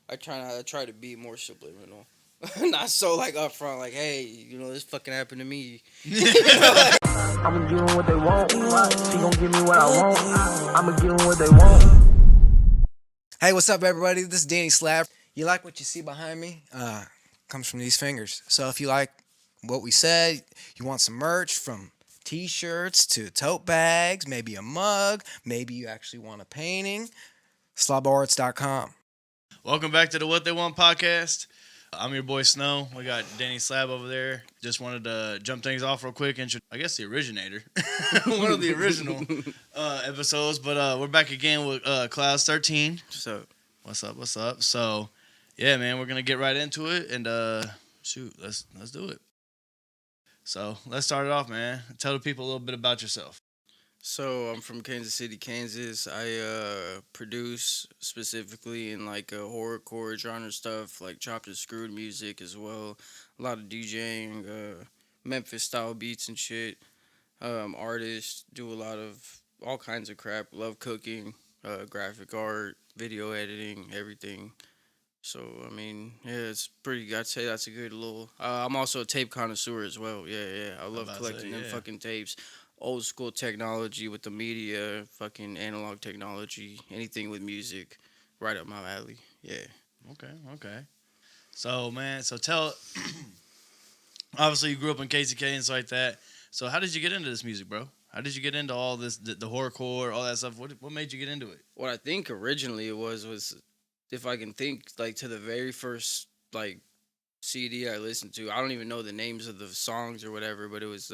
I try to be more subliminal. Not so like upfront, like, hey, this fucking happened to me. I'ma give them what they want. She gon' give me what I want. I'ma give them what they want. Hey, what's up, everybody? This is Danny Slab. You like what you see behind me? Comes from these fingers. So if you like what we said, you want some merch from t-shirts to tote bags, maybe a mug, maybe you actually want a painting, slabarts.com. Welcome back to the What They Want podcast. I'm your boy Snow. We got Danny Slab over there. Just wanted to jump things off real quick. I guess the originator. One of the original episodes. But we're back again with Clouds XIII. So, What's up? So, yeah, man, we're going to get right into it. And, let's do it. So, let's start it off, man. Tell the people a little bit about yourself. so I'm from Kansas City, Kansas. I produce specifically in like horrorcore genre stuff, like chopped and screwed music as well. A lot of DJing, Memphis style beats and shit. Artist, do a lot of all kinds of crap. Love cooking, graphic art, video editing, everything. So I mean, yeah, it's pretty. I'd say that's a good little. I'm also a tape connoisseur as well. Yeah. I love collecting them fucking tapes. Old school technology with the media, fucking analog technology, anything with music, right up my alley. Yeah. Okay. So, man, tell. Obviously, you grew up in KZK and stuff like that. So, how did you get into this music, bro? How did you get into all this, the horrorcore, all that stuff? What made you get into it? What I think originally it was if I can think like to the very first like CD I listened to. I don't even know the names of the songs or whatever, but it was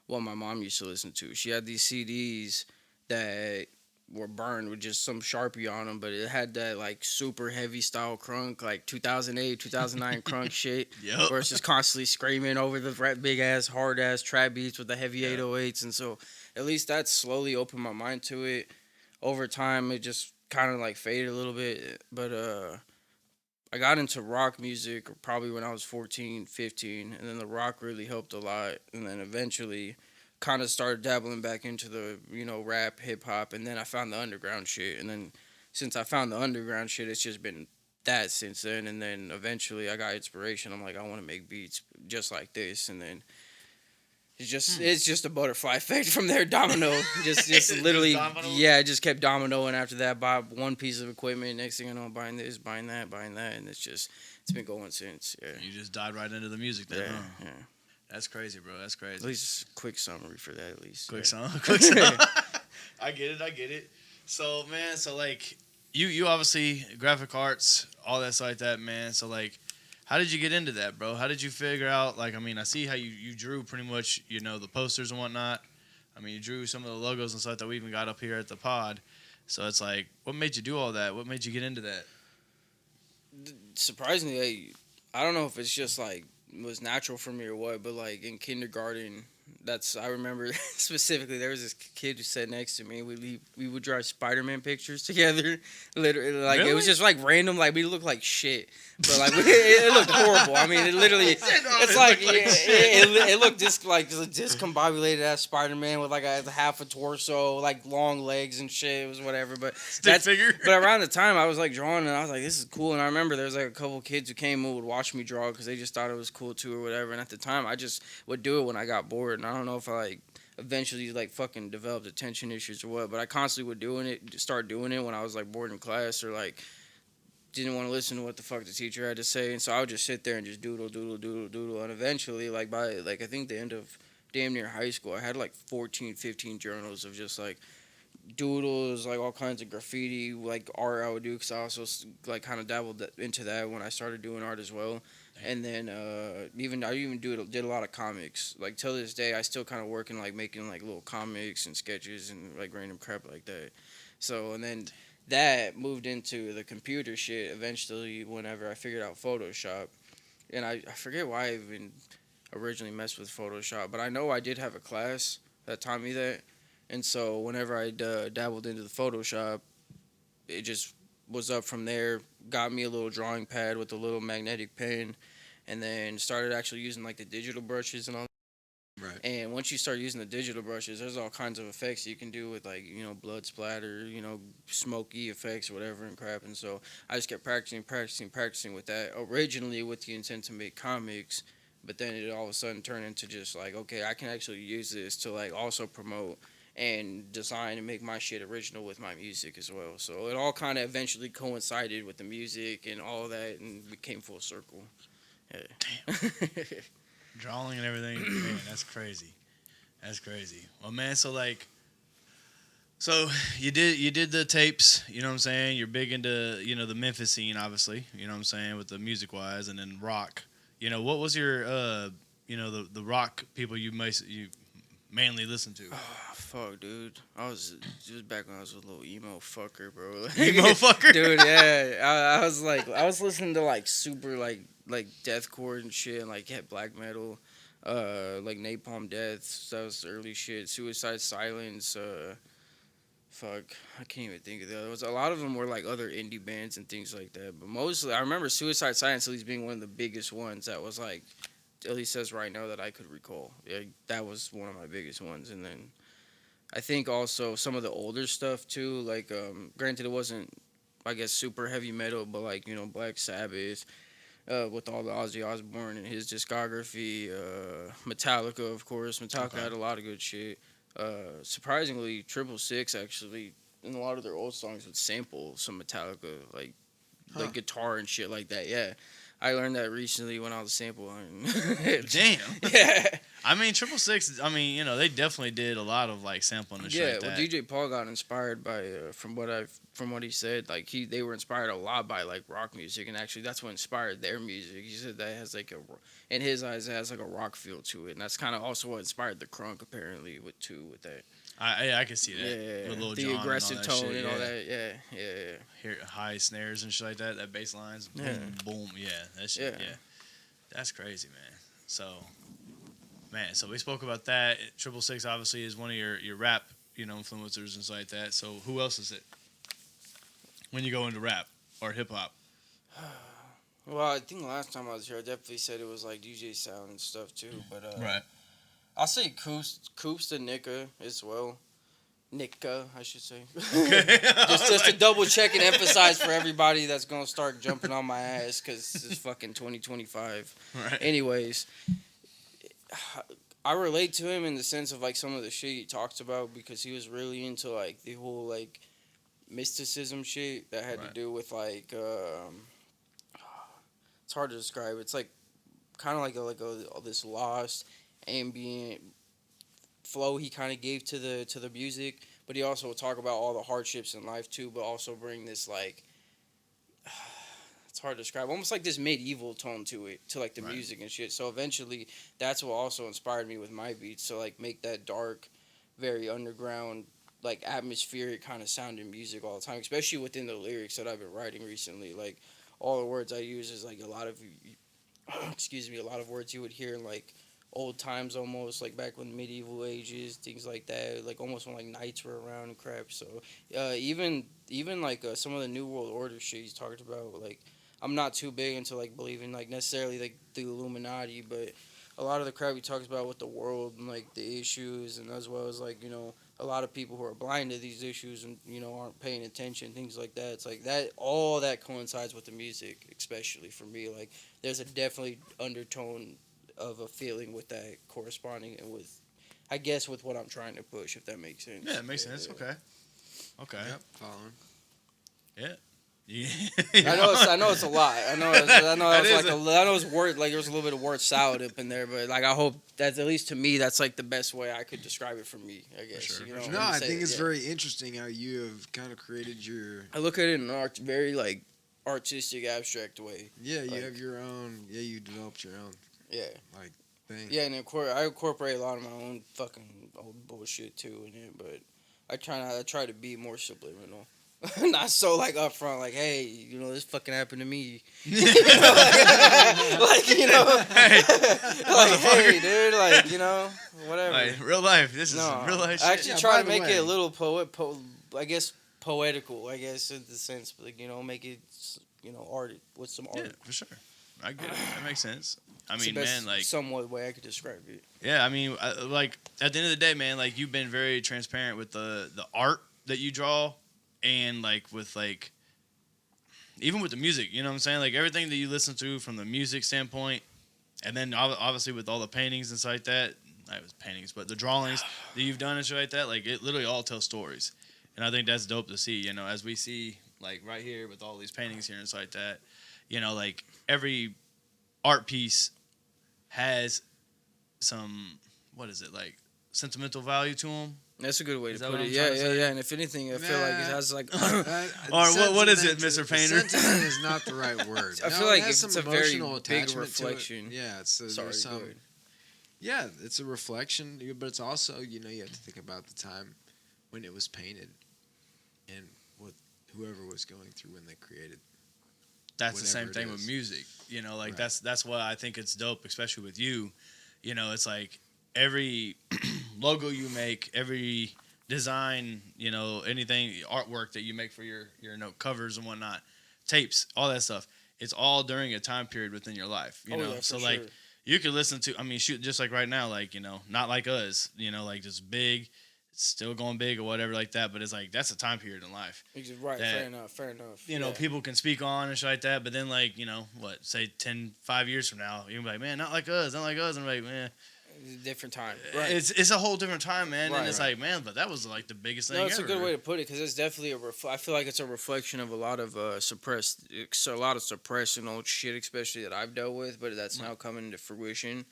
what my mom used to listen to. She had these CDs that were burned with just some Sharpie on them, but it had that like super heavy style crunk, like 2008, 2009 crunk shit, Yep. where it's just constantly screaming over the big ass, hard ass trap beats with the heavy Yeah. 808s. And so at least that slowly opened my mind to it. Over time, it just kind of like faded a little bit, but I got into rock music probably when I was 14, 15, and then the rock really helped a lot. And then eventually kind of started dabbling back into the, rap, hip hop, and then I found the underground shit. And then since I found the underground shit, it's just been that since then. And then eventually I got inspiration. I'm like, I want to make beats just like this. And then it's just a butterfly effect from there, domino. Just literally, domino? yeah. It just kept dominoing after that. Buy one piece of equipment, next thing I know, I'm buying this, buying that, and it's been going since. Yeah, You just dive right into the music then, huh? yeah. That's crazy, bro. That's crazy. At least a quick summary for that, at least. Quick yeah. song. I get it. So, man, like, you obviously, graphic arts, all that stuff like that, man. So, like, how did you get into that, bro? How did you figure out, like, I mean, I see how you drew pretty much, the posters and whatnot. I mean, you drew some of the logos and stuff that we even got up here at the pod. So it's like, what made you do all that? What made you get into that? Surprisingly, I don't know if it's just like was natural for me or what, but like in kindergarten, I remember specifically there was this kid who sat next to me. We would draw Spider-Man pictures together. Literally, like Really? it was just like random. Like we looked like shit, but like it looked horrible. I mean, it literally, it's like it looked like a discombobulated ass Spider-Man with like a half a torso, like long legs and shit. It was whatever, but Stick figure. But around the time I was like drawing, and I was like, this is cool. And I remember there was like a couple kids who came and would watch me draw because they just thought it was cool too or whatever. And at the time, I just would do it when I got bored. And I don't know if I like eventually like fucking developed attention issues or what, but I constantly would start doing it when I was like bored in class or like didn't want to listen to what the fuck the teacher had to say. And so I would just sit there and just doodle. And eventually, like by like I think the end of damn near high school, I had like 14, 15 journals of just like doodles, like all kinds of graffiti, like art I would do because I also like kind of dabbled into that when I started doing art as well. And then I even did a lot of comics. Like till this day, I still kind of work in like making like little comics and sketches and like random crap like that. So and then that moved into the computer shit eventually whenever I figured out Photoshop. And I forget why I even originally messed with Photoshop, but I know I did have a class that taught me that. And so whenever I dabbled into the Photoshop, it just was up from there. Got me a little drawing pad with a little magnetic pen, and then started actually using like the digital brushes and all. Right. And once you start using the digital brushes, there's all kinds of effects you can do with like, you know, blood splatter, you know, smoky effects or whatever and crap. And so I just kept practicing with that. Originally with the intent to make comics, but then it all of a sudden turned into just like, okay, I can actually use this to like also promote and design and make my shit original with my music as well. So it all kind of eventually coincided with the music and all that and became full circle. Yeah. Damn. Drawing and everything, man, that's crazy. That's crazy. Well, man, so like, so you did the tapes, you know what I'm saying? You're big into, you know, the Memphis scene, obviously, you know what I'm saying, with the music wise, and then rock. You know, what was your, you know, the rock people you mainly listen to? Oh, fuck, dude. I was just back when I was a little emo fucker, bro. Emo fucker? Dude, yeah. I was like, I was listening to like super like deathcore and shit, and like black metal, like Napalm Death. That was early shit. Suicide Silence. Fuck, I can't even think of the other ones. A lot of them were like other indie bands and things like that. But mostly, I remember Suicide Silence at least being one of the biggest ones that was like, at least as right now that I could recall. Yeah, that was one of my biggest ones. And then I think also some of the older stuff too. Like, granted, it wasn't, I guess, super heavy metal, but like, you know, Black Sabbath. With all the Ozzy Osbourne and his discography, Metallica, of course. Metallica had a lot of good shit. Surprisingly, 666 actually, in a lot of their old songs would sample some Metallica, like guitar and shit like that. Yeah, I learned that recently when I was sampling. Damn. Yeah. I mean, 666. I mean, you know, they definitely did a lot of like sampling and shit. Yeah, like well, that. DJ Paul got inspired by from what he said. Like they were inspired a lot by like rock music, and actually that's what inspired their music. He said that has like in his eyes, it has like a rock feel to it, and that's kind of also what inspired the crunk apparently with that. I can see that. Yeah, With Lil the Jon aggressive and all that tone shit, and all that. Yeah. Hear high snares and shit like that. That bass lines. Boom, Yeah. boom. Yeah, that shit. Yeah. Yeah. That's crazy, man. So, man, so we spoke about that. 666 obviously is one of your rap, you know, influencers and stuff like that. So who else is it when you go into rap or hip hop? Well, I think last time I was here, I definitely said it was like DJ Sound and stuff too. But Right. I'll say Coops to Nika as well. Nika, I should say. Okay. just to double check and emphasize for everybody that's gonna start jumping on my ass because it's fucking 2025. Right. Anyways, I relate to him in the sense of like some of the shit he talks about because he was really into like the whole like mysticism shit that had to do with like it's hard to describe. It's like kind of like this lost ambient flow he kind of gave to the music, but he also would talk about all the hardships in life too, but also bring this like it's hard to describe, almost like this medieval tone to it, to like the music and shit. So eventually that's what also inspired me with my beats to like make that dark, very underground, like atmospheric kind of sounding music all the time, especially within the lyrics that I've been writing recently. Like all the words I use is like a lot of a lot of words you would hear in like old times, almost like back when medieval ages, things like that, like almost when like knights were around and crap. So even like some of the New World Order shit he's talked about, like I'm not too big into like believing like necessarily like the Illuminati, but a lot of the crap he talks about with the world and like the issues, and as well as like, you know, a lot of people who are blind to these issues and, you know, aren't paying attention, things like that. It's like that, all that coincides with the music, especially for me. Like there's a definitely undertone of a feeling with that corresponding and with, I guess, with what I'm trying to push, if that makes sense. Yeah, it makes sense. Okay. Yep, following. Yeah. I know it's a lot. I know it's word, like there was a little bit of word salad up in there, but like I hope that's, at least to me, that's like the best way I could describe it for me, I guess. Sure, You know, No, I think it's very interesting how you have kind of created your. I look at it in an very like artistic, abstract way. Yeah, you like, have your own. Yeah, you developed your own Yeah. like thing. Yeah, and I incorporate a lot of my own fucking old bullshit too in it, but I try to be more subliminal. Not so like upfront, like, hey, you know, this fucking happened to me. You know, like, you know, like, hey, dude, like, you know, whatever. Like, real life. This is real life shit. I actually Yeah, try by to the make way. it a little I guess poetical, I guess, in the sense, like, you know, make it, you know, art with some art. Yeah, for sure. I get it. That makes sense. I It's mean, the best, man, like, somewhat way I could describe it. yeah, I mean, like, at the end of the day, man, like, you've been very transparent with the art that you draw, and like with like even with the music, you know what I'm saying? Like everything that you listen to from the music standpoint, and then obviously with all the paintings and stuff like that, not was paintings, but the drawings that you've done and shit like that, like it literally all tells stories. And I think that's dope to see, you know, as we see like right here with all these paintings here and stuff like that, you know, like every art piece has some, what is it, like sentimental value to them. That's a good way Is to that put what it. I'm Yeah, trying to yeah, say? yeah. And if anything, I feel like it has like. Or what is it, Mr. Painter? Sentiment is not the right word. I feel like it has it's some a very emotional big attachment to it. reflection. Yeah, it's Sorry, there's go some. ahead. Yeah, it's a reflection, but it's also you have to think about the time when it was painted, and what whoever was going through when they created. That's the same whatever it thing with is. music, you know, like Right. that's why I think it's dope, especially with you. You know, it's like every logo you make, every design, you know, anything artwork that you make for your covers and whatnot, tapes, all that stuff. It's all during a time period within your life, you know. Yeah, So for like sure. you could listen to, I mean, shoot, just like right now, like, you know, not like us, you know, like just big, it's still going big or whatever like that, but it's like that's a time period in life. Right, that, fair enough, fair enough. You know, people can speak on and shit like that, but then like, you know, what, say 5 years from now, you're like, man, not like us, and I'm like, man, It's a different time. Right. it's a whole different time, man, and Right, it's right. like, man, but that was like the biggest thing No, it's ever. a good way to put it because it's definitely I feel like it's a reflection of a lot of suppressed, a lot of suppressed and old shit, especially that I've dealt with, but that's now coming to fruition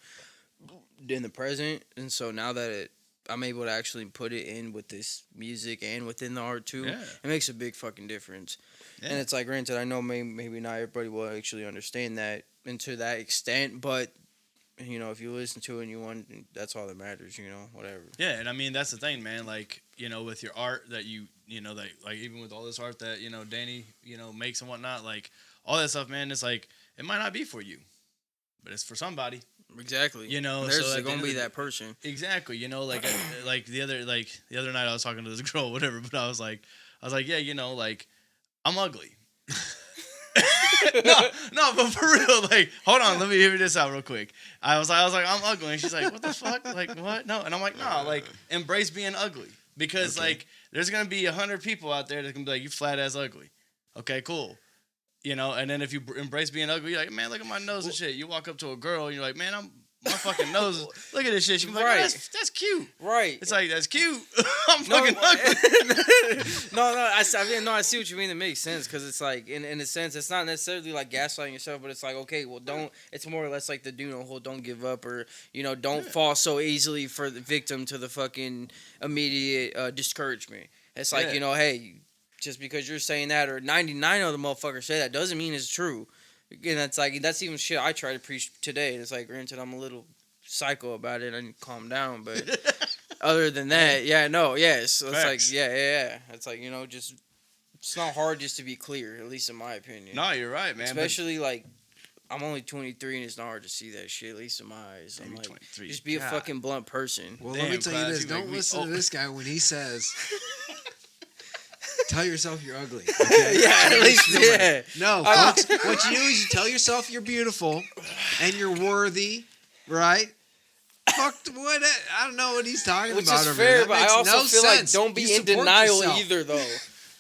in the present. And so now that I'm able to actually put it in with this music and within the art too, Yeah. it makes a big fucking difference. Yeah. And it's like, granted, I know maybe not everybody will actually understand that and to that extent, but you know, if you listen to it and you want, that's all that matters, you know, whatever. Yeah, and I mean that's the thing, man. Like, you know, with your art that you know, that like even with all this art that, you know, Danny, you know, makes and whatnot, like all that stuff, man, it's like it might not be for you, but it's for somebody. Exactly. You know, there's so at the gonna end be of the- that person. Exactly. You know, like like the other night I was talking to this girl, whatever, but I was like, yeah, you know, like I'm ugly. no, but for real, like, hold on, let me hear this out real quick. I was like, I'm ugly, and she's like, what the fuck, like, what? No, and I'm like, no, like, embrace being ugly, because like, there's gonna be 100 people out there that can be like, you flat ass ugly. Okay, cool. You know, and then if you embrace being ugly, you're like, man, look at my nose and shit. You walk up to a girl, and you're like, man, my fucking nose. Look at this shit. She can be like, Right. oh, that's cute. Right. It's like, that's cute. I'm no, fucking ugly. I see what you mean. It makes sense because it's like, in a sense, it's not necessarily like gaslighting yourself, but it's like, okay, well, don't. It's more or less like the whole don't give up, or you know, don't fall so easily for the victim to the fucking immediate discouragement. It's like, Yeah. you know, hey, just because you're saying that, or 99 other motherfuckers say that, doesn't mean it's true. And that's like, that's even shit I try to preach today. And it's like, granted, I'm a little psycho about it. I need to calm down, but other than that, yeah, no, yeah. So it's Facts. like, yeah. It's like, you know, just it's not hard just to be clear, at least in my opinion. No, you're right, man. Especially like, I'm only 23 and it's not hard to see that shit, at least in my eyes. I'm Maybe like, 23. just be a God. fucking blunt person. Well, Damn, let me tell you Class, this: you make don't me listen old. to this guy when he says, "Tell yourself you're ugly." Okay? Yeah, at least, yeah. No, folks. What you do is you tell yourself you're beautiful and you're worthy, right? Fuck what? I don't know what he's talking Which about is over fair, there. but That I makes also no feel sense. like don't be You in support denial yourself. either, though.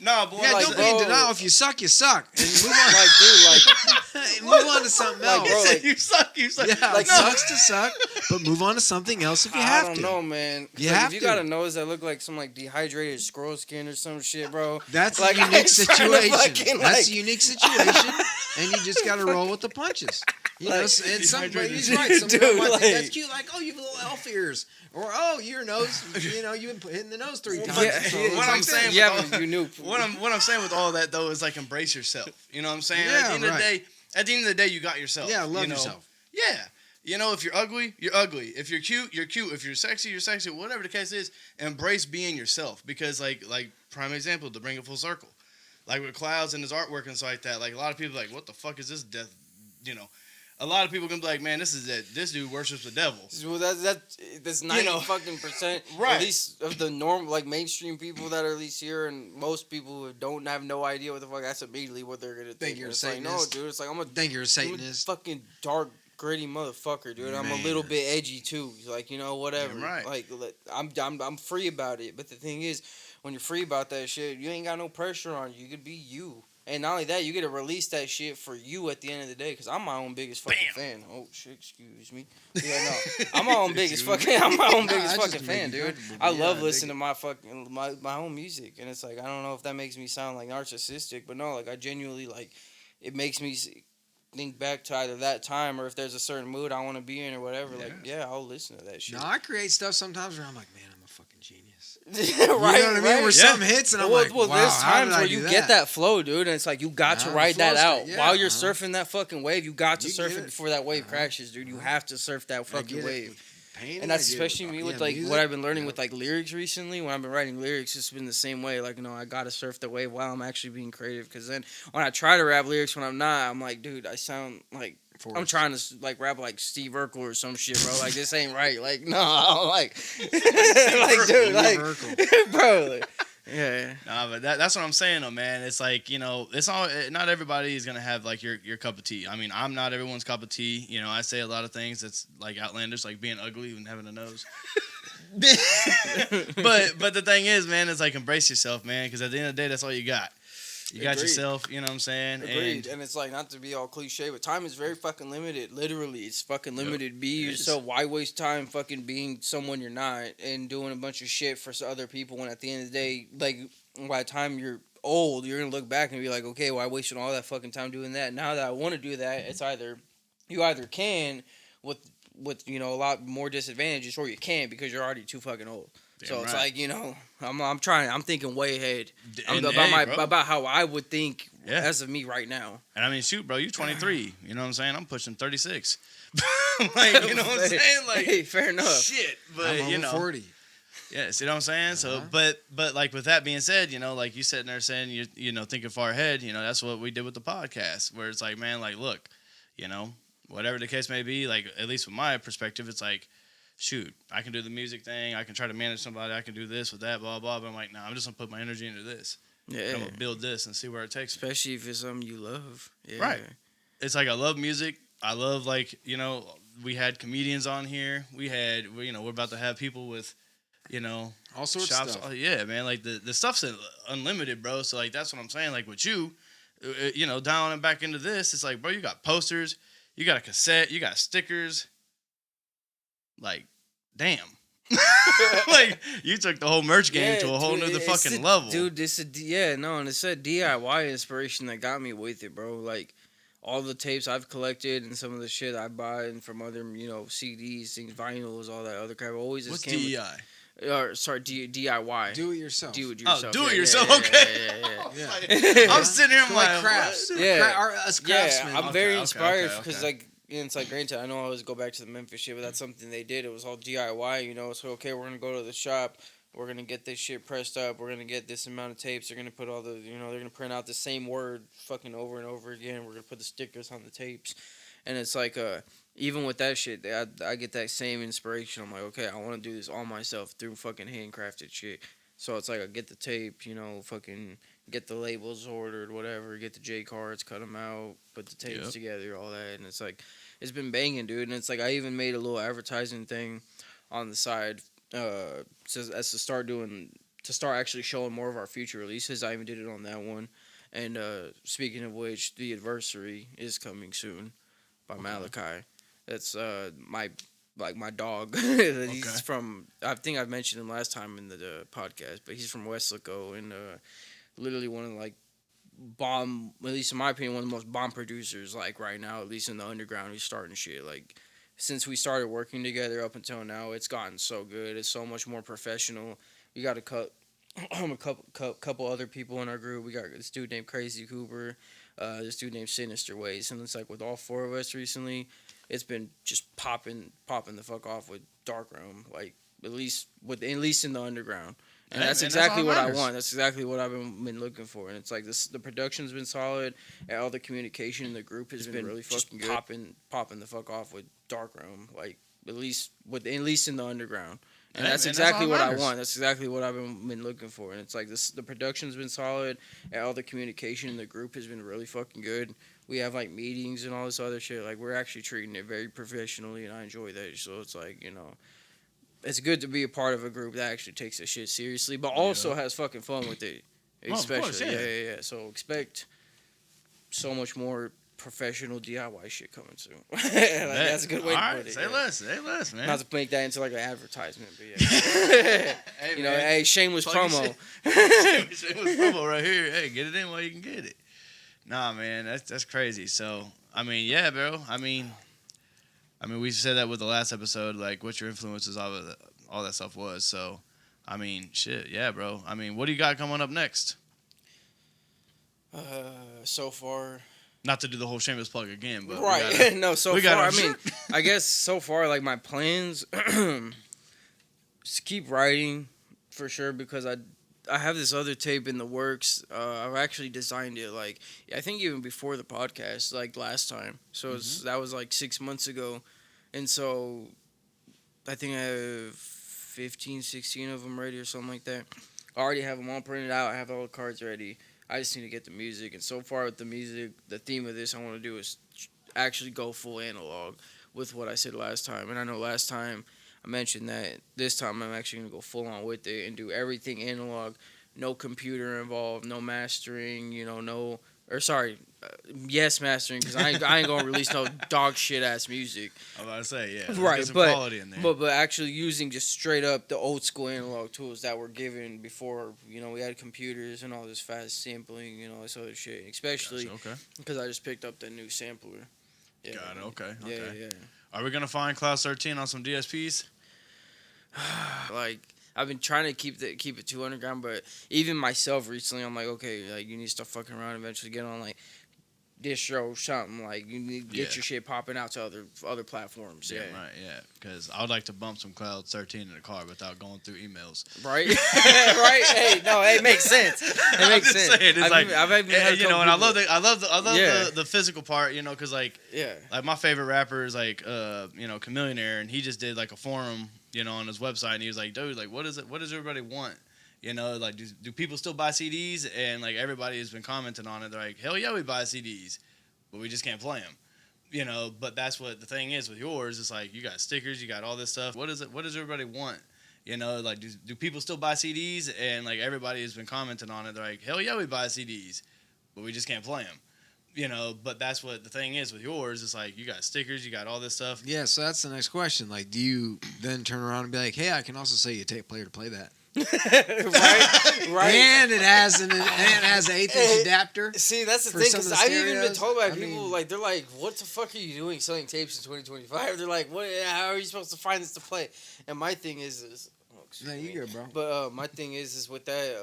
No, but Yeah, Like, don't be in bro. denial. If you suck, you suck. And move on. Like, dude, like, Move on to something Like, else. bro, like- you suck. Yeah, like, it sucks to suck, but move on to something else if you have I don't to. know, man. You Like, have if you to. got a nose that look like some like dehydrated squirrel skin or some shit, bro. That's Like, a I unique ain't trying to situation. fucking, That's like- a unique situation, and you just got to roll with the punches. You know, and somebody he's right. Some Dude, people might think like- that's cute, like, oh, you have little elf ears, or oh, your nose, you know, you've been hitting the nose 3 times. Yeah, So yeah, it's what like I'm saying this. yeah, with but you knew. what I'm saying with all that though is like embrace yourself. You know what I'm saying? Yeah, at the end of the right. day, at the end of the day, you got yourself. Yeah, love you know? yourself. Yeah. You know, if you're ugly, you're ugly. If you're cute, you're cute. If you're sexy, you're sexy. Whatever the case is, embrace being yourself. Because like prime example to bring it full circle, like with Clouds and his artwork and stuff like that. Like a lot of people are like, what the fuck is this death? You know, a lot of people gonna be like, man, this dude worships the devil. Well, that's 90 fucking percent, Right. at least of the norm, like mainstream people that are at least here, and most people who don't have no idea what the fuck. That's immediately what they're gonna think. You're a It's like, no, Satanist. dude. It's like I'm You're a a Satanist. fucking dark, gritty motherfucker, dude. I'm a Man. little bit edgy too. Like, you know, whatever. Damn right. Like I'm free about it. But the thing is, when you're free about that shit, you ain't got no pressure on you. You could be you. And not only that, you get to release that shit for you at the end of the day. Because I'm my own biggest fucking fan. Oh shit, excuse me. Yeah, no, I'm my own biggest fucking. I'm my own biggest I just fucking make fan, you dude. comfortable, I but love I dig listening it. to my fucking my own music, and it's like I don't know if that makes me sound like narcissistic, but no, like I genuinely like it makes me think back to either that time or if there's a certain mood I want to be in or whatever. Like, yeah, I'll listen to that shit. No, I create stuff sometimes where I'm like, man, I'm a fucking genius. right, You know what I mean? right. Where something hits and I'm like, wow, there's how times did I where do you that? get that flow, dude, and it's like you got to Yeah, ride the that flow's out good, yeah, while you're uh-huh. surfing that fucking wave. You got to You surf get it it. before that wave crashes, dude. You have to surf that I fucking get it wave. with painting, And that's I get it especially me with yeah, like music. what I've been learning Yeah. with like lyrics recently. When I've been writing lyrics, it's been the same way. Like, you know, I gotta surf the wave while I'm actually being creative. Because then when I try to rap lyrics when I'm not, I'm like, dude, I sound like I'm Forced. trying to like rap like Steve Urkel or some shit, bro. Like this ain't right. Like no, I don't like, like dude, like bro, like, yeah. Nah, but that's what I'm saying though, man. It's like, you know, it's all not everybody is gonna have like your cup of tea. I mean, I'm not everyone's cup of tea. You know, I say a lot of things that's like outlandish, like being ugly and having a nose. but the thing is, man, it's like embrace yourself, man, because at the end of the day, that's all you got. You got Agreed. yourself, you know what I'm saying? Agreed. And it's like, not to be all cliche, but time is very fucking limited. Literally, it's fucking limited. Be it yourself. Why waste time fucking being someone you're not and doing a bunch of shit for other people when at the end of the day, like, by the time you're old, you're going to look back and be like, okay, well, I wasted all that fucking time doing that. Now that I want to do that, it's either, you either can with you know, a lot more disadvantages, or you can't because you're already too fucking old. Damn So it's right. like, you know, I'm thinking way ahead. And About bro. how I would think Yeah. as of me right now. And I mean, shoot, bro, you're 23. You know what I'm saying? I'm pushing 36. Like, you know what I'm saying? Like, Hey, fair enough. shit. But, I'm you over know. 40. Yeah, see what I'm saying? So, but like with that being said, you know, like you sitting there saying you know thinking far ahead, you know, that's what we did with the podcast, where it's like, man, like look, you know, whatever the case may be, like at least from my perspective, it's like, shoot, I can do the music thing, I can try to manage somebody, I can do this with that, blah blah. But I'm like, nah, I'm just gonna put my energy into this. Yeah. I'm gonna build this and see where it takes me. Especially if it's something you love. Yeah. Right. It's like I love music. I love, like, you know, we had comedians on here. We had, you know, we're about to have people with, you know, All sorts shops. of stuff. Oh, yeah, man. Like the stuff's unlimited, bro. So like that's what I'm saying. Like with you, you know, dialing it back into this, it's like, bro, you got posters, you got a cassette, you got stickers. Like, damn. Like you took the whole merch game to a whole nother fucking level, Dude, and it's that DIY inspiration that got me with it, bro. Like all the tapes I've collected and some of the shit I buy and from other, you know, CDs, things, vinyls, all that other crap. Always What's just came DEI? DIY. Do it yourself. Do it Oh, yourself. do it Yeah, yourself. yeah, Okay. Yeah. I'm sitting here, I'm Like like, crafts. what? Yeah. Us craftsmen. Yeah, I'm Okay, very okay, inspired okay, because, okay. like, it's like, granted, I know I always go back to the Memphis shit, but that's something they did. It was all DIY, you know. So, okay, we're going to go to the shop. We're going to get this shit pressed up. We're going to get this amount of tapes. They're going to put all the, you know, they're going to print out the same word fucking over and over again. We're going to put the stickers on the tapes. And it's like, even with that shit, I get that same inspiration. I'm like, okay, I want to do this all myself through fucking handcrafted shit. So it's like I get the tape, you know, fucking get the labels ordered, whatever, get the J cards, cut them out, put the tapes together, all that. And it's like, it's been banging, dude. And it's like, I even made a little advertising thing on the side to start actually showing more of our future releases. I even did it on that one. And speaking of which, The Adversary is coming soon by Malachi. That's my dog. He's from, I think I mentioned him last time in the podcast, but he's from Weslaco and literally one of the, like, bomb, at least in my opinion, one of the most bomb producers, like, right now, at least in the underground. He's starting shit. Like, since we started working together up until now, it's gotten so good. It's so much more professional. We got a couple other people in our group. We got this dude named Crazy Cooper, this dude named Sinister Ways, and it's like with all four of us recently, it's been just popping the fuck off with Dark Room, like at least in the underground. And Hey, that's man, exactly all what I matters. want. That's exactly what I've been looking for. And it's like this, the production's been solid, and all the communication in the group has been really fucking good. Popping the fuck off with Dark Room, like at least in the underground. And Hey, that's man, exactly all what I matters. want. That's exactly what I've been looking for. And it's like this, the production's been solid, and all the communication in the group has been really fucking good. We have like meetings and all this other shit. Like we're actually treating it very professionally, and I enjoy that. So it's like, it's good to be a part of a group that actually takes this shit seriously, but also has fucking fun with it. Well, of course, Especially, yeah. yeah. So expect so much more professional DIY shit coming soon. Like, that's a good way All to right, put it. say Yeah. less, man. Not to make that into like an advertisement, but yeah. Hey, You know, man. hey, shameless Plug your promo. Shameless promo right here. Hey, get it in while you can get it. Nah, man, that's crazy. So, I mean, yeah, bro. I mean, we said that with the last episode, like what your influences, all that stuff was. So, I mean, shit, yeah, bro. I mean, what do you got coming up next? So far, Not to do the whole shameless plug again, but right? No, so we far, gotta- I mean, I guess so far, like my plans, just keep writing for sure because I have this other tape in the works. I've actually designed it like I think even before the podcast, like last time. So that was like 6 months ago, and so I think I have 15, 16 of them ready or something like that. I already have them all printed out. I have all the cards ready. I just need to get the music. And so far with the music, the theme of this I want to do is actually go full analog with what I said last time. And I know last time I mentioned that this time I'm actually going to go full on with it and do everything analog. No computer involved, no mastering, yes, mastering, because I ain't going to release no dog shit ass music. I'm about to say, yeah, Right, get some but quality in there. but actually using just straight up the old school analog tools that were given before, we had computers and all this fast sampling, this other shit. Especially Gotcha, okay, because I just picked up the new sampler. Yeah, got it. Okay, yeah, okay. yeah. Are we gonna find Clouds XIII on some DSPs? Like I've been trying to keep it 200 gram, but even myself recently, I'm like, okay, like you need to start fucking around. Eventually, get on like distro something. Like you need to get your shit popping out to other platforms. Yeah, Right, yeah. Because I would like to bump some Clouds XIII in the car without going through emails. Right, right. Hey, no, it makes sense. It makes sense. Saying, it's I've even had a couple and I people- love the physical part, because like Yeah. like my favorite rapper is like Chameleonaire, and he just did like a forum, on his website, and he was like, dude, like what does everybody want? Like do people still buy CDs? And like everybody has been commenting on it. They're like, hell yeah, we buy CDs, but we just can't play them. But that's what the thing is with yours. It's like you got stickers, you got all this stuff. What does everybody want? Like do people still buy CDs? And like everybody has been commenting on it. They're like, hell yeah, we buy CDs, but we just can't play them. But that's what the thing is with yours. It's like you got stickers, you got all this stuff. Yeah, so that's the next question. Like, do you then turn around and be like, hey, I can also say you tape player to play that? right. And it has an 1/8" adapter. See, that's the for thing, some of because the I've even been stereos. told by I people, mean- like, they're like, what the fuck are you doing selling tapes in 2025? They're like, how are you supposed to find this to play? And my thing is excuse No, me. you good, bro. But my thing is with that,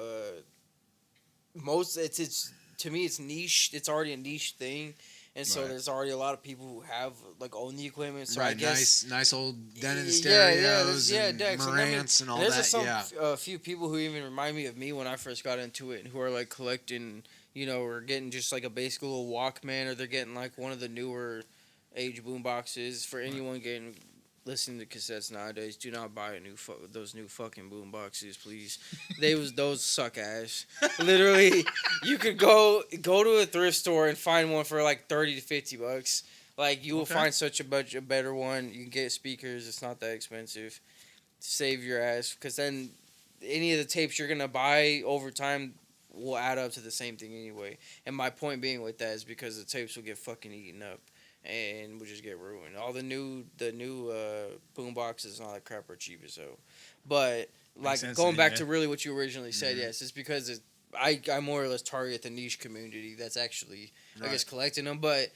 it's to me, it's niche. It's already a niche thing. And so Right. there's already a lot of people who have, like, own the equipment. So I Right, guess... nice old Denon Yeah, stereos and decks. Marantz and all there's that. some Yeah. few people who even remind me of me when I first got into it, and who are like collecting, or getting just like a basic little Walkman, or they're getting like one of the newer age boom boxes. For anyone listening to cassettes nowadays, do not buy those new fucking boom boxes, please. Those suck ass. Literally, you could go to a thrift store and find one for like $30 to $50. Like you will find such a better one. You can get speakers. It's not that expensive. Save your ass, because then any of the tapes you're gonna buy over time will add up to the same thing anyway. And my point being with that is because the tapes will get fucking eaten up and will just get ruined. All the new boom boxes and all that crap are cheap as hell. But like sense going to me, back yeah. to really what you originally said, yes, it's because I more or less target the niche community that's actually I guess collecting them. But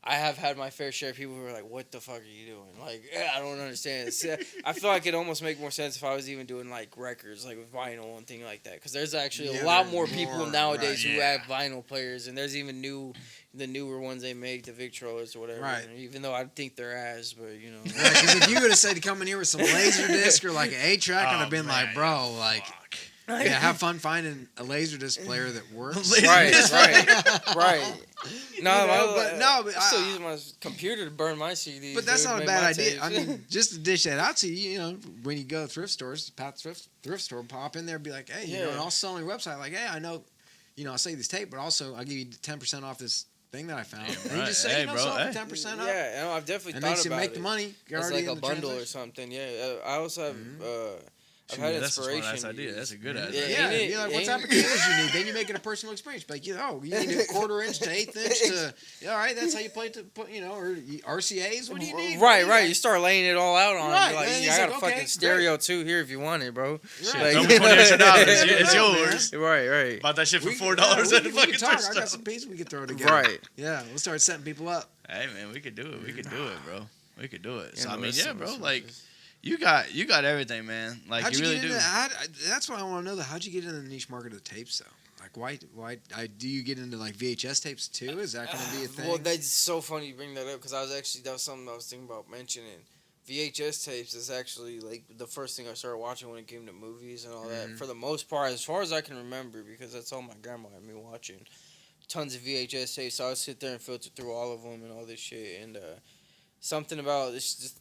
I have had my fair share of people who are like, what the fuck are you doing? Like, I don't understand. I feel like it'd almost make more sense if I was even doing, like, records, like, with vinyl and things like that. Because there's actually a lot more people nowadays who have vinyl players. And there's even the newer ones they make, the Victrolas or whatever. Right. Even though I think they're ass, but, Because if you would have said to come in here with some laser disc or like an 8-track, I'd have been like, bro, like, Yeah, have fun finding a Laserdisc player that works. Right. No, but I'm still using my computer to burn my CDs. But that's dude, not a make bad my idea. tapes. I mean, just to dish that out to you, when you go to thrift stores, Pat thrift store, pop in there, and be like, hey, and also on your website, like, hey, I know, I'll sell you this tape, but also I'll give you 10% off this thing that I found. Yeah, and you just say, bro, sell it for 10% off. Yeah, no, I've definitely And thought then you about make it. the money. You're It's already like in a the bundle or transaction. something. Yeah, I also have. I've had That's a inspiration. smart-ass idea. That's a good idea. Yeah, Yeah, you're like, what type of cameras you need? Then you make it a personal experience. Like, you need a 1/4 inch to 1/8 inch to, all right, that's how you play to put, or RCAs. What do you need? Right. You start laying it all out on Right, it. You're like, and I he's got like, a fucking okay, stereo too here if you want it, bro. Shit, Right. throw me $20 extra. It's Yeah, yours. Right. Bought that shit for $4 we at the can fucking talk. thrift I got store. some pieces we could throw together. Right. Yeah, we'll start setting people up. Hey man, we could do it. We could do it, bro. We could do it. So Yeah, I mean, listen, bro. listen, Like, listen. you got everything, man. Like, How'd you you really get do. into that's what I want to know. How'd you get into the niche market of the tapes, though? Like, why do you get into like VHS tapes too? Is that going to be a thing? Well, that's so funny you bring that up because that was something I was thinking about mentioning. VHS tapes is actually like the first thing I started watching when it came to movies and all that. For the most part, as far as I can remember, because that's all my grandma had me watching. Tons of VHS tapes, so I would sit there and filter through all of them and all this shit. And something about it's just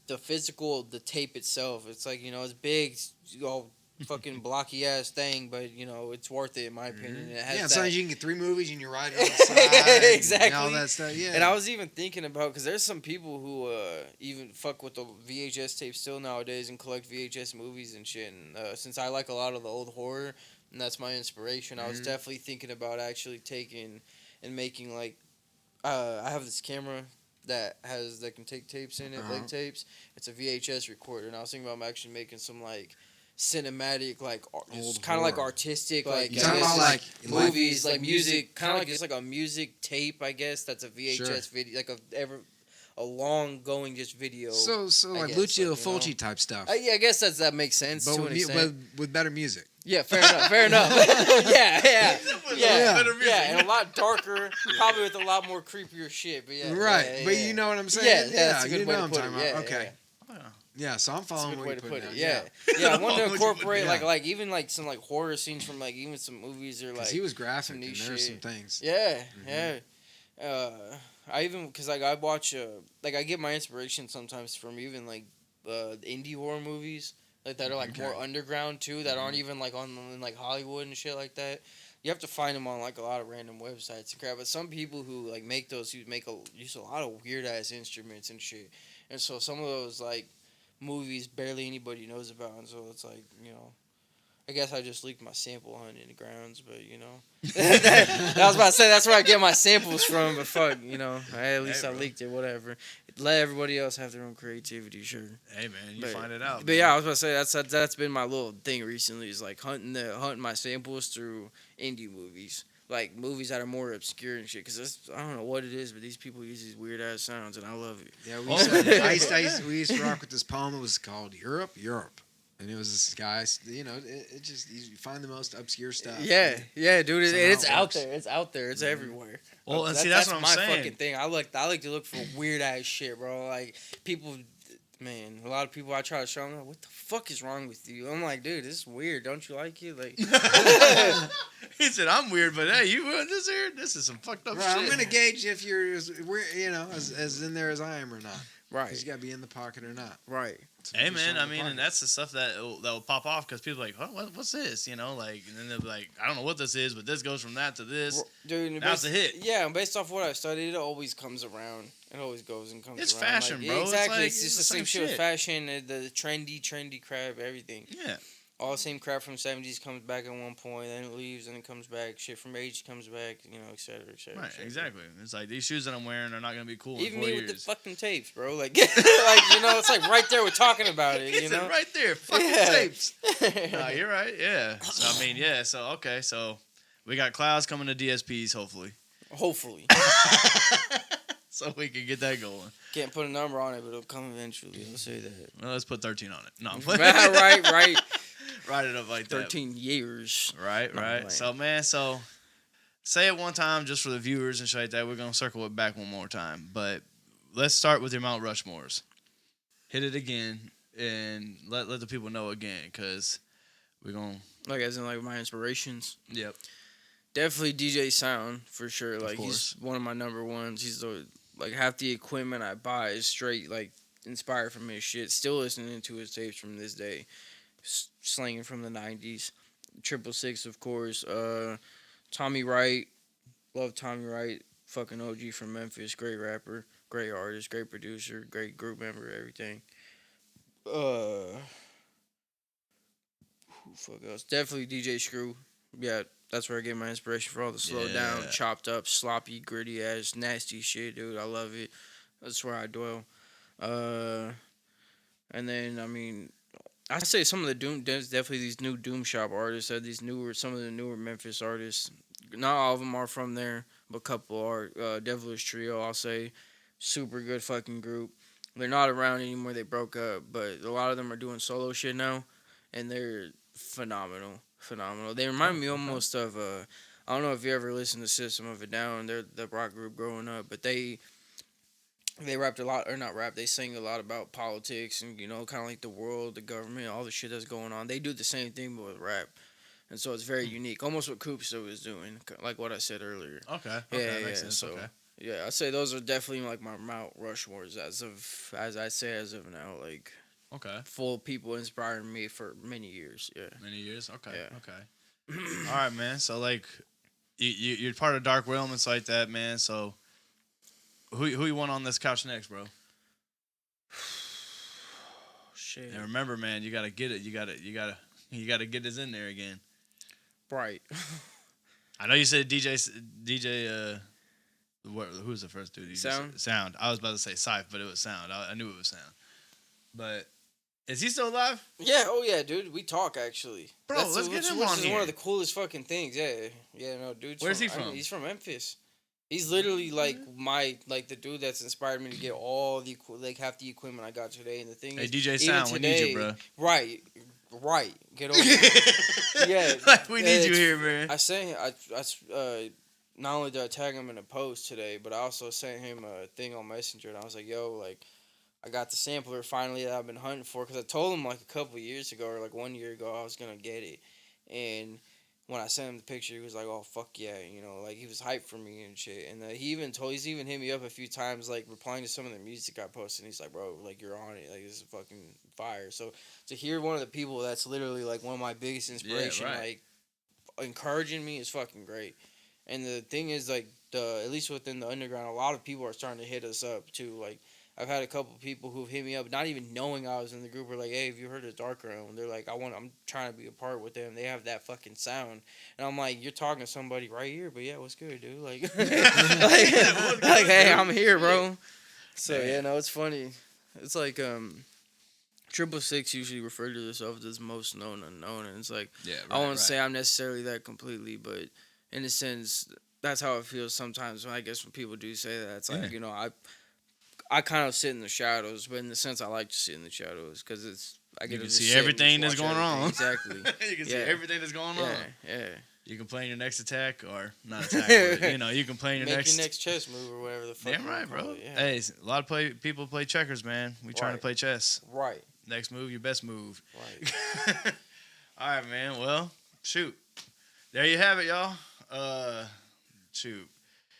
the physical, the tape itself. It's like it's big, all fucking blocky ass thing, but it's worth it in my opinion. It has Sometimes you can get 3 movies and you're riding on the side. Exactly. And all that stuff. Yeah. And I was even thinking about because there's some people who even fuck with the VHS tapes still nowadays and collect VHS movies and shit. And since I like a lot of the old horror and that's my inspiration, I was definitely thinking about actually taking and making like I have this camera that can take tapes in it, like tapes. It's a VHS recorder, and I was thinking about actually making some like cinematic, like kind of like artistic, like you I talking guess, about like movies, like music, kind of like just like a music tape, I guess. That's a VHS video, like a long going just video. So I like guess, Lucio like, Fulci type stuff. Yeah, I guess that makes sense but to an extent. with better music. Yeah, fair enough. yeah, and a lot darker, probably with a lot more creepier shit. But yeah, Right, but you know what I'm saying? Yeah, that's a good you way know to what put I'm it. talking Yeah, about. Okay. Yeah, so I'm That's a following good what way you're to putting put it. down. Yeah. I wanted to What you put incorporate down. like even like some like horror scenes from like even some movies or like. Because he was graphic some and new there were some shit. things. Yeah. I even because like I watch like I get my inspiration sometimes from even like indie horror movies like that are like more underground too that aren't even like in like Hollywood and shit like that. You have to find them on like a lot of random websites and crap. But some people who like make those use a lot of weird ass instruments and shit. And so some of those like movies barely anybody knows about. And so it's like I guess I just leaked my sample hunt in the grounds, but I was about to say that's where I get my samples from. But fuck, at least I leaked it. Whatever. Let everybody else have their own creativity, sure. Hey man, you find it out. But man. yeah, I was about to say that's been my little thing recently is like hunting my samples through indie movies. Like movies that are more obscure and shit, because I don't know what it is, but these people use these weird ass sounds, and I love it. Yeah, we used to rock with this poem. It was called Europe. And it was this guy, it just, you find the most obscure stuff. Yeah, dude, Somehow it's it out works. there. It's out there. It's everywhere. Well, and see, that's what I'm my saying. fucking thing. I like to look for weird ass shit, bro. Like people, man, a lot of people I try to show them, like, what the fuck is wrong with you? I'm like, dude, this is weird. Don't you like it? Like, He said, "I'm weird, but hey, you this here? This is some fucked up Right, shit." I'm gonna gauge if you're as in there as I am or not. right, You gotta be in the pocket or not. right. Hey man, I mean, and that's the stuff that will pop off because people are like, what's this? Like, and then they'll be like, I don't know what this is, but this goes from that to this. Dude, Now it's a hit. Yeah, and based off what I've studied, it always comes around. It always goes and comes It's around. fashion, like, bro. It's Exactly. like- It's just it's the the same same shit with shit. fashion, the trendy crap, everything. Yeah. All the same crap from 70s comes back at one point, then it leaves, and it comes back. Shit from age comes back, et cetera, et cetera. Right, et cetera. exactly. It's like these shoes that I'm wearing are not gonna be cool Even in 4 me years. with the fucking tapes, bro. Like, it's like right there. We're talking about it. It's right there, fucking Yeah. tapes. No, you're right. Yeah. So I mean, yeah. So okay. So we got Clouds coming to DSPs, hopefully, Hopefully, so we can get that going. can't put a number on it, but it'll come eventually. I'll say that. Well, let's put 13 on it. No, right. write it up like that. 13 years. Right. man. So man, say it one time just for the viewers and shit like that. We're gonna circle it back one more time, but let's start with your Mount Rushmores. Hit it again and let the people know again, because We gonna. Like as in like my inspirations. Yep. Definitely DJ Sound for sure. Like course. he's one of my number ones. He's the like half the equipment I buy is straight like inspired from his shit. Still listening to his tapes from this day. Slanging from the 90s. 666 of course. Tommy Wright. Love Tommy Wright. Fucking OG from Memphis. Great rapper. Great artist. Great producer. Great group member. Everything. Who fuck else? Definitely DJ Screw. Yeah, that's where I get my inspiration for all the slow down, chopped up, sloppy, gritty ass, nasty shit, dude. I love it. That's where I dwell. And then I mean, I say some of the doom. There's definitely these new doom shop artists. Some of the newer Memphis artists. Not all of them are from there, but a couple are. Devilish Trio, I'll say, super good fucking group. They're not around anymore. They broke up, but a lot of them are doing solo shit now, and they're phenomenal. They remind me almost of I don't know if you ever listened to System of a Down. They're the rock group growing up, but they rapped a lot, or not rap. They sang a lot about politics and kind of like the world, the government, all the shit that's going on. They do the same thing but with rap, and so it's very unique, almost what Coopsto is doing, like what I said earlier. Okay. Yeah. Makes sense. So Okay. yeah, I'd say those are definitely like my Mount Rushmores as of now, like. Okay. Full people inspiring me for many years. Yeah. Many years. Okay. Yeah. Okay. All right, man. So like, you're part of Dark Realm and stuff like that, man. So, who you want on this couch next, bro? Shit. And remember, man, you gotta get it. You gotta get us in there again. Right. I know you said DJ. Who was the first dude? Sound. Sound. I was about to say Syph, but it was Sound. I knew it was Sound. But is he still alive? Yeah. Oh yeah, dude. We talk actually. Bro, let's get him on Which is here. one of the coolest fucking things. Yeah. Yeah. No, dude. Where's he from? He's from Memphis. He's literally like the dude that's inspired me to get all the half the equipment I got today. And the thing is, DJ even Sound, today, we need you, bro. Right. Get over it. Yeah. We need you here, man. I sent not only did I tag him in a post today, but I also sent him a thing on Messenger, and I was like, yo, like, I got the sampler finally that I've been hunting for, because I told him like a couple years ago, or like 1 year ago, I was going to get it. And when I sent him the picture, he was like, oh, fuck yeah, like, he was hyped for me and shit. And he's even hit me up a few times, like, replying to some of the music I posted, and he's like, bro, like, you're on it, like, this is fucking fire. So to hear one of the people that's literally like one of my biggest inspiration, like, encouraging me is fucking great. And the thing is, like, at least within the underground, a lot of people are starting to hit us up too. Like, I've had a couple people who've hit me up, not even knowing I was in the group, were like, hey, have you heard of Dark Realm? They're like, I'm trying to be a part with them. They have that fucking sound. And I'm like, you're talking to somebody right here, but yeah, what's good, dude? Like, like, hey, I'm here, bro. So, yeah, no, it's funny. It's like, 666 usually refer to themselves as most known unknown. And it's like, I won't say I'm necessarily that completely, but in a sense, that's how it feels sometimes when people do say that. It's like, I kind of sit in the shadows, but in the sense I like to sit in the shadows because I get to see everything that's going on. Exactly. You can see everything that's going on. Yeah. You can plan your next attack or not attack, but, you can plan your Make your next chess move or whatever the fuck. Damn right, bro. Yeah. Hey, a lot of people play checkers, man. We trying to play chess. Right. Next move, your best move. Right. All right, man. Well, shoot. There you have it, y'all. Shoot.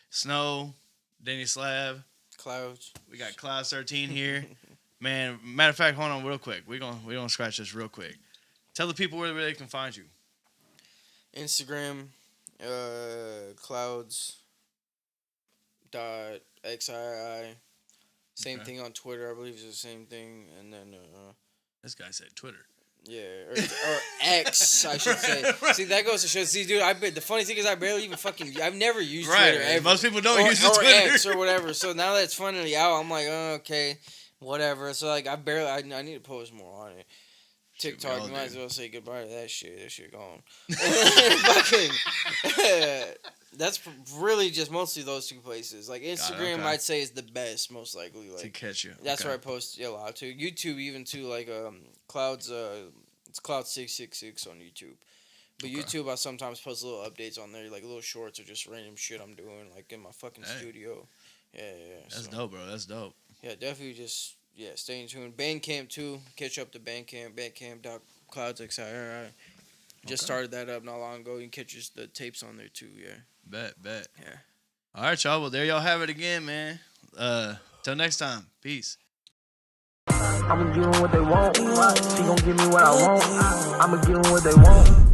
Snow, Denny Slab. Clouds. We got Clouds XIII here. Man, matter of fact, hold on real quick. We're gonna scratch this real quick. Tell the people where they can find you. Instagram, clouds.xii. Same thing on Twitter. I believe it's the same thing. And then this guy said Twitter. Yeah, or X, I should say. Right. See, that goes to show. See, dude, the funny thing is I barely even I've never used Twitter ever. Most people don't use or Twitter. X or whatever. So now that it's finally out, I'm like, oh, okay, whatever. So like, I need to post more on it. TikTok, you might as well say goodbye to that shit. That shit gone. Fucking, that's really just mostly those two places. Like Instagram, I'd say is the best, most likely. Like to catch you. That's where I post a lot too. YouTube, even too. Like Clouds, it's Clouds 666 on YouTube. But YouTube, I sometimes post little updates on there, like little shorts or just random shit I'm doing, like in my fucking studio. Yeah. That's dope, bro. That's dope. Yeah, definitely just. Yeah, stay tuned. Bandcamp too. Catch up to Bandcamp. Bandcamp.cloudsxii. Just Okay. started that up not long ago. You can catch the tapes on there too. Yeah. Bet. Yeah. All right, y'all. Well, there y'all have it again, man. Till next time. Peace. I'ma give them what they want. She gon' give me what I want. I'ma give them what they want.